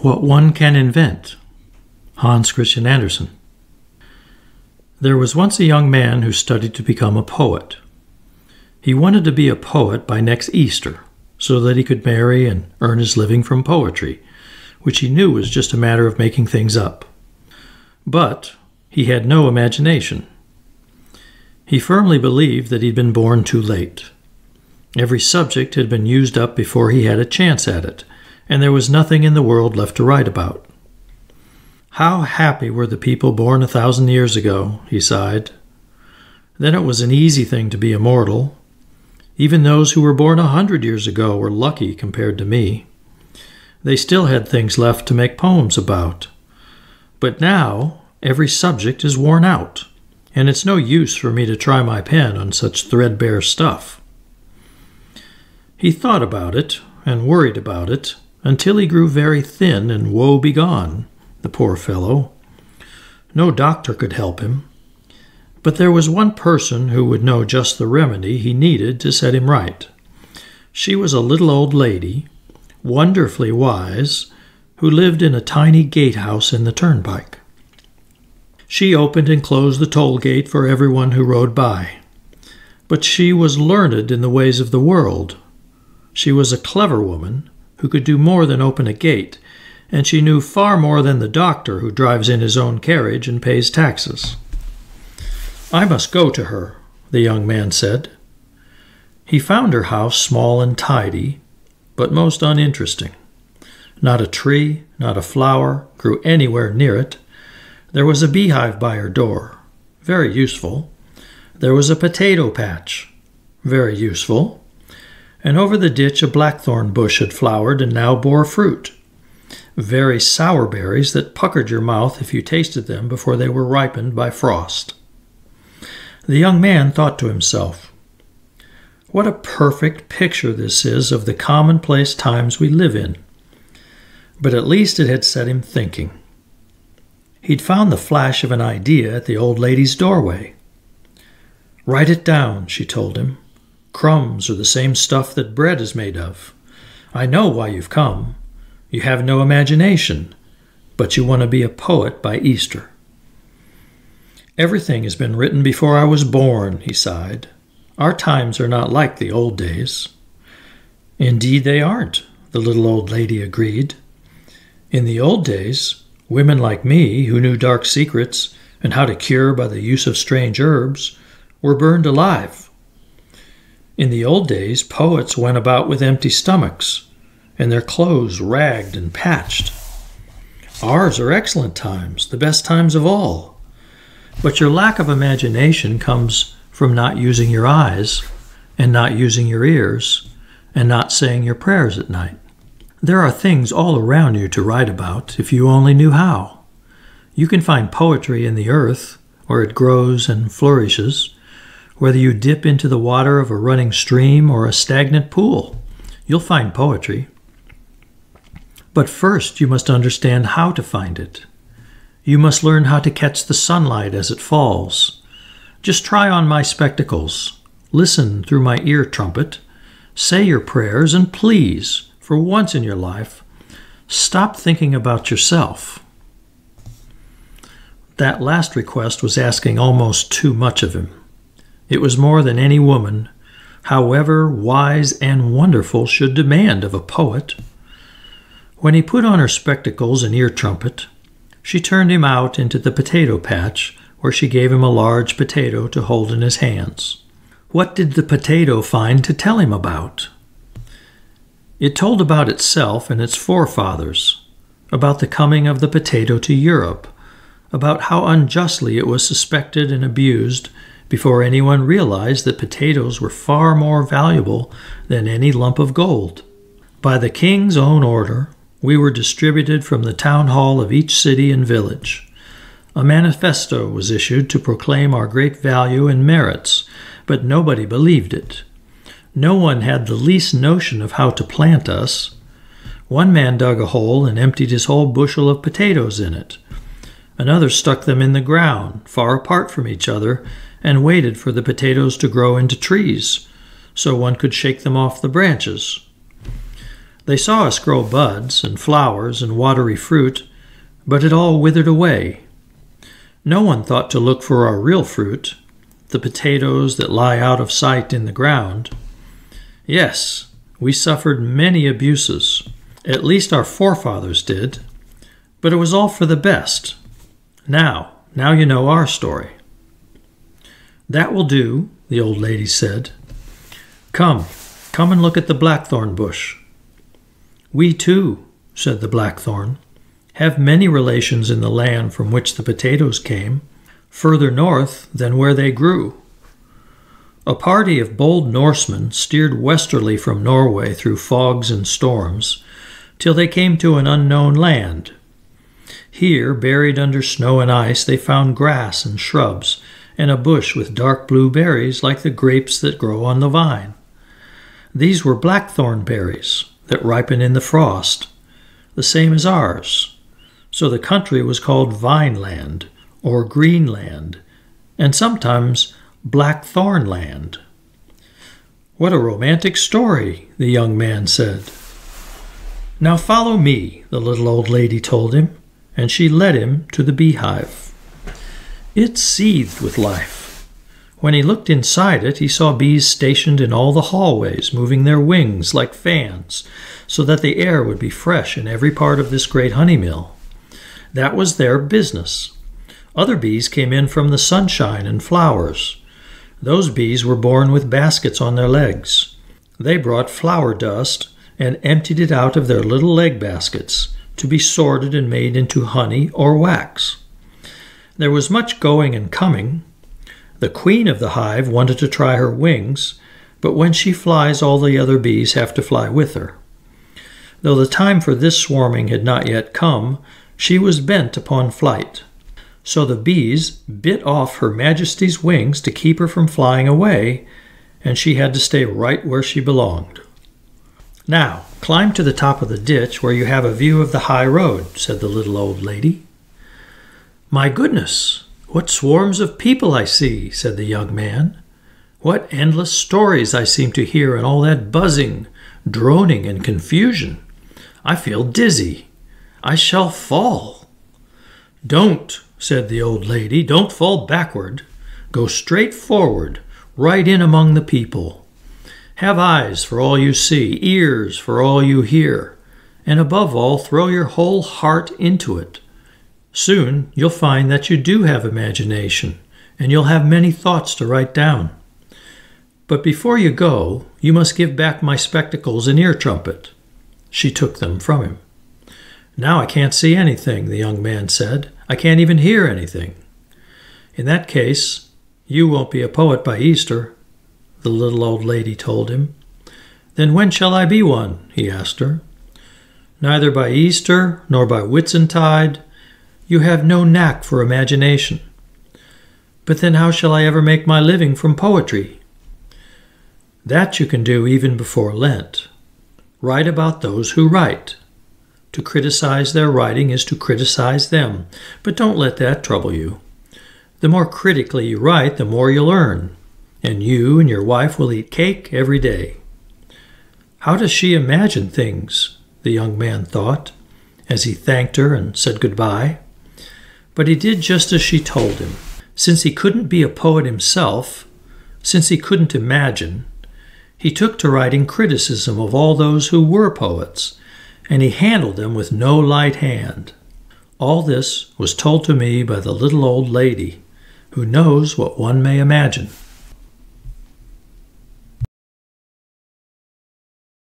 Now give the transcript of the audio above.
What One Can Invent. Hans Christian Andersen. There was once a young man who studied to become a poet. He wanted to be a poet by next Easter, so that he could marry and earn his living from poetry, which he knew was just a matter of making things up. But he had no imagination. He firmly believed that he'd been born too late. Every subject had been used up before he had a chance at it, and there was nothing in the world left to write about. How happy were the people born 1,000 years ago, he sighed. Then it was an easy thing to be immortal. Even those who were born 100 years ago were lucky compared to me. They still had things left to make poems about. But now every subject is worn out, and it's no use for me to try my pen on such threadbare stuff. He thought about it and worried about it until he grew very thin and woe-begone, the poor fellow. No doctor could help him. But there was one person who would know just the remedy he needed to set him right. She was a little old lady, wonderfully wise, who lived in a tiny gatehouse in the turnpike. She opened and closed the toll gate for everyone who rode by. But she was learned in the ways of the world. She was a clever woman who could do more than open a gate, and she knew far more than the doctor who drives in his own carriage and pays taxes. I must go to her, the young man said. He found her house small and tidy, but most uninteresting. Not a tree, not a flower grew anywhere near it. There was a beehive by her door, very useful. There was a potato patch, very useful. And over the ditch a blackthorn bush had flowered and now bore fruit. Very sour berries that puckered your mouth if you tasted them before they were ripened by frost. The young man thought to himself, "What a perfect picture this is of the commonplace times we live in." But at least it had set him thinking. He'd found the flash of an idea at the old lady's doorway. "Write it down," she told him. "Crumbs are the same stuff that bread is made of. I know why you've come. You have no imagination, but you want to be a poet by Easter." "Everything has been written before I was born," he sighed. "Our times are not like the old days." "Indeed they aren't," the little old lady agreed. "In the old days, women like me, who knew dark secrets and how to cure by the use of strange herbs, were burned alive. In the old days, poets went about with empty stomachs, and their clothes ragged and patched. Ours are excellent times, the best times of all. But your lack of imagination comes from not using your eyes, and not using your ears, and not saying your prayers at night. There are things all around you to write about if you only knew how. You can find poetry in the earth, where it grows and flourishes, whether you dip into the water of a running stream or a stagnant pool. You'll find poetry. But first you must understand how to find it. You must learn how to catch the sunlight as it falls. Just try on my spectacles. Listen through my ear trumpet. Say your prayers, and please, for once in your life, stop thinking about yourself. That last request was asking almost too much of him. It was more than any woman, however wise and wonderful, should demand of a poet. When he put on her spectacles and ear trumpet, she turned him out into the potato patch, where she gave him a large potato to hold in his hands. What did the potato find to tell him about? It told about itself and its forefathers, about the coming of the potato to Europe, about how unjustly it was suspected and abused before anyone realized that potatoes were far more valuable than any lump of gold. By the king's own order, we were distributed from the town hall of each city and village. A manifesto was issued to proclaim our great value and merits, but nobody believed it. No one had the least notion of how to plant us. One man dug a hole and emptied his whole bushel of potatoes in it. Another stuck them in the ground, far apart from each other, and waited for the potatoes to grow into trees, so one could shake them off the branches. They saw us grow buds and flowers and watery fruit, but it all withered away. No one thought to look for our real fruit, the potatoes that lie out of sight in the ground. Yes, we suffered many abuses. At least our forefathers did. But it was all for the best. Now you know our story." "That will do," the old lady said. Come and look at the blackthorn bush." "We too," said the blackthorn, "have many relations in the land from which the potatoes came, further north than where they grew." A party of bold Norsemen steered westerly from Norway through fogs and storms, till they came to an unknown land. Here, buried under snow and ice, they found grass and shrubs, and a bush with dark blue berries like the grapes that grow on the vine. These were blackthorn berries that ripen in the frost, the same as ours. So the country was called Vineland, or Greenland, and sometimes Blackthorn Land. "What a romantic story," the young man said. "Now follow me," the little old lady told him, and she led him to the beehive. It seethed with life. When he looked inside it, he saw bees stationed in all the hallways, moving their wings like fans, so that the air would be fresh in every part of this great honey mill. That was their business. Other bees came in from the sunshine and flowers. Those bees were born with baskets on their legs. They brought flower dust and emptied it out of their little leg baskets to be sorted and made into honey or wax. There was much going and coming. The queen of the hive wanted to try her wings, but when she flies, all the other bees have to fly with her. Though the time for this swarming had not yet come, she was bent upon flight. So the bees bit off Her Majesty's wings to keep her from flying away, and she had to stay right where she belonged. "Now, climb to the top of the ditch where you have a view of the high road," said the little old lady. "My goodness, what swarms of people I see," said the young man. "What endless stories I seem to hear in all that buzzing, droning, and confusion. I feel dizzy. I shall fall." "Don't," said the old lady, "don't fall backward. Go straight forward, right in among the people. Have eyes for all you see, ears for all you hear, and above all, throw your whole heart into it. Soon you'll find that you do have imagination, and you'll have many thoughts to write down. But before you go, you must give back my spectacles and ear trumpet." She took them from him. "Now I can't see anything," the young man said. "I can't even hear anything." "In that case, you won't be a poet by Easter," the little old lady told him. "Then when shall I be one?" he asked her. "Neither by Easter nor by Whitsuntide. You have no knack for imagination." "But then how shall I ever make my living from poetry?" "That you can do even before Lent. Write about those who write. To criticize their writing is to criticize them, but don't let that trouble you. The more critically you write, the more you'll earn, and you and your wife will eat cake every day." How does she imagine things, the young man thought, as he thanked her and said goodbye. But he did just as she told him. Since he couldn't be a poet himself, since he couldn't imagine, he took to writing criticism of all those who were poets, and he handled them with no light hand. All this was told to me by the little old lady, who knows what one may imagine.